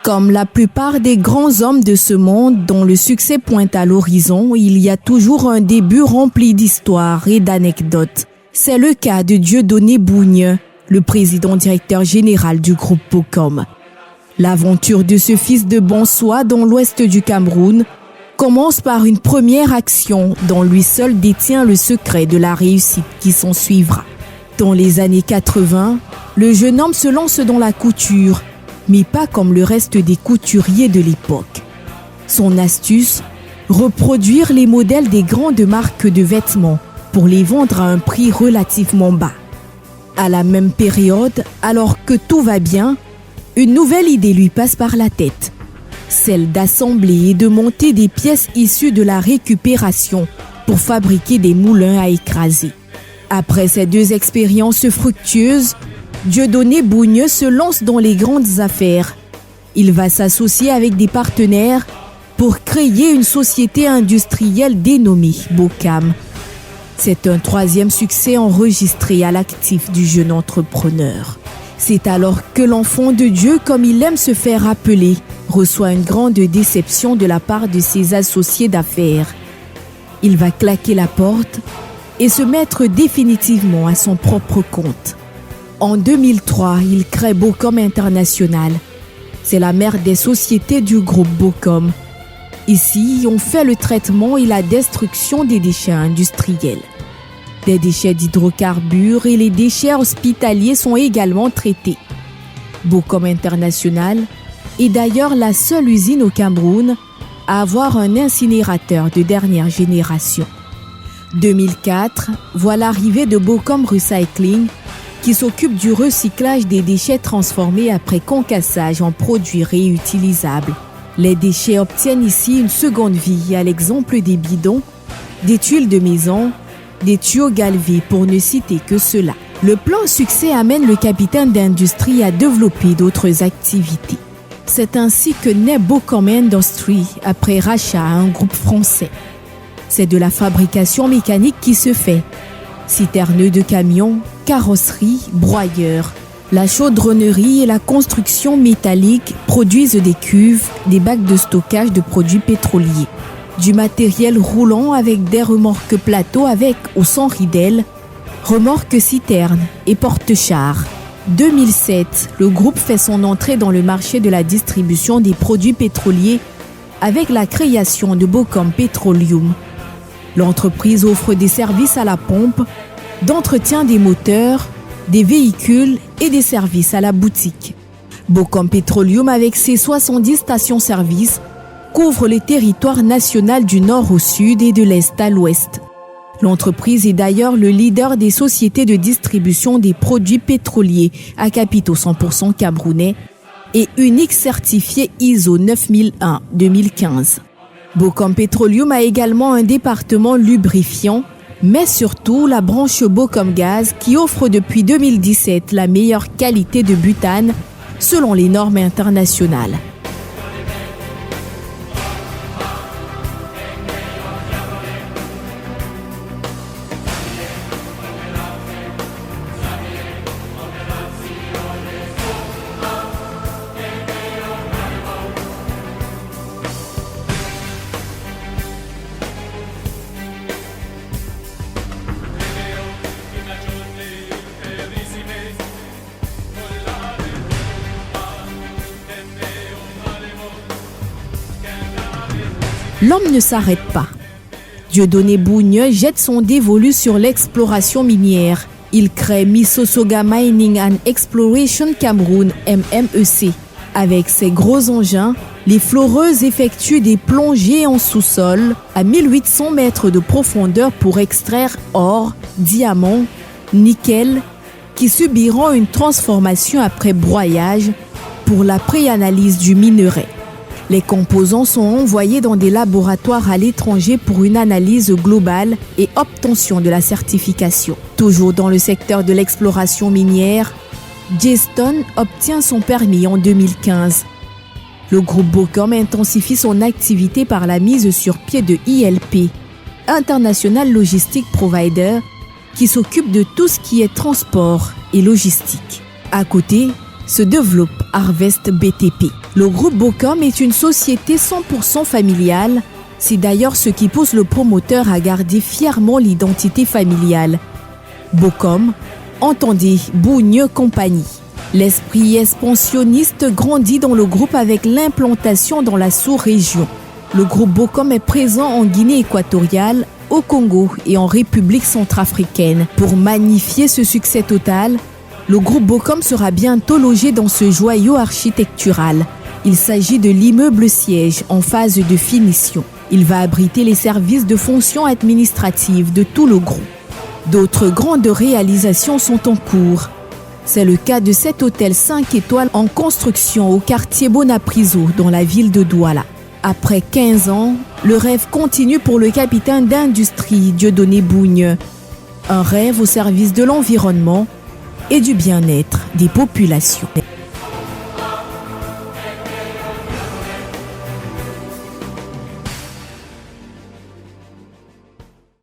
Comme la plupart des grands hommes de ce monde dont le succès pointe à l'horizon, il y a toujours un début rempli d'histoires et d'anecdotes. C'est le cas de Dieudonné Bougne, le président directeur général du groupe Bocom. L'aventure de ce fils de Bonsoir dans l'ouest du Cameroun commence par une première action dont lui seul détient le secret de la réussite qui s'en suivra. Dans les années 80, le jeune homme se lance dans la couture, mais pas comme le reste des couturiers de l'époque. Son astuce, reproduire les modèles des grandes marques de vêtements pour les vendre à un prix relativement bas. À la même période, alors que tout va bien, une nouvelle idée lui passe par la tête, celle d'assembler et de monter des pièces issues de la récupération pour fabriquer des moulins à écraser. Après ces deux expériences fructueuses, Dieudonné Bougne se lance dans les grandes affaires. Il va s'associer avec des partenaires pour créer une société industrielle dénommée Bocam. C'est un troisième succès enregistré à l'actif du jeune entrepreneur. C'est alors que l'enfant de Dieu, comme il aime se faire appeler, reçoit une grande déception de la part de ses associés d'affaires. Il va claquer la porte et se mettre définitivement à son propre compte. En 2003, il crée Bocom International. C'est la mère des sociétés du groupe Bocom. Ici, on fait le traitement et la destruction des déchets industriels. Des déchets d'hydrocarbures et les déchets hospitaliers sont également traités. Bocom International est d'ailleurs la seule usine au Cameroun à avoir un incinérateur de dernière génération. 2004 voit l'arrivée de Bocom Recycling, qui s'occupe du recyclage des déchets transformés après concassage en produits réutilisables. Les déchets obtiennent ici une seconde vie, à l'exemple des bidons, des tuiles de maison, des tuyaux galvés pour ne citer que cela. Le plan succès amène le capitaine d'industrie à développer d'autres activités. C'est ainsi que naît Bocom Industry après rachat à un groupe français. C'est de la fabrication mécanique qui se fait. Citerneux de camions, carrosserie, broyeurs. La chaudronnerie et la construction métallique produisent des cuves, des bacs de stockage de produits pétroliers. Du matériel roulant avec des remorques plateaux avec ou sans ridelles, remorques citernes et porte-chars. 2007, le groupe fait son entrée dans le marché de la distribution des produits pétroliers avec la création de Bocom Petroleum. L'entreprise offre des services à la pompe, d'entretien des moteurs, des véhicules et des services à la boutique. Bocom Petroleum, avec ses 70 stations-service, couvre le territoire national du nord au sud et de l'est à l'ouest. L'entreprise est d'ailleurs le leader des sociétés de distribution des produits pétroliers à capitaux 100% camerounais et unique certifié ISO 9001-2015. Bocom Petroleum a également un département lubrifiant, mais surtout la branche Bocom Gaz qui offre depuis 2017 la meilleure qualité de butane selon les normes internationales. L'homme ne s'arrête pas. Dieudonné Bougne jette son dévolu sur l'exploration minière. Il crée Missossoga Mining and Exploration Cameroun, MMEC. Avec ses gros engins, les floreuses effectuent des plongées en sous-sol à 1800 mètres de profondeur pour extraire or, diamants, nickel, qui subiront une transformation après broyage pour la préanalyse du minerai. Les composants sont envoyés dans des laboratoires à l'étranger pour une analyse globale et obtention de la certification. Toujours dans le secteur de l'exploration minière, J-Stone obtient son permis en 2015. Le groupe Bocom intensifie son activité par la mise sur pied de ILP, International Logistic Provider, qui s'occupe de tout ce qui est transport et logistique. À côté, se développe Harvest BTP. Le groupe Bocom est une société 100% familiale. C'est d'ailleurs ce qui pousse le promoteur à garder fièrement l'identité familiale. Bocom, entendez Bougne Compagnie. L'esprit expansionniste grandit dans le groupe avec l'implantation dans la sous-région. Le groupe Bocom est présent en Guinée équatoriale, au Congo et en République centrafricaine. Pour magnifier ce succès total, le groupe Bocom sera bientôt logé dans ce joyau architectural. Il s'agit de l'immeuble siège en phase de finition. Il va abriter les services de fonction administrative de tout le groupe. D'autres grandes réalisations sont en cours. C'est le cas de cet hôtel 5 étoiles en construction au quartier Bonapriso dans la ville de Douala. Après 15 ans, le rêve continue pour le capitaine d'industrie Dieudonné Bougne. Un rêve au service de l'environnement et du bien-être des populations.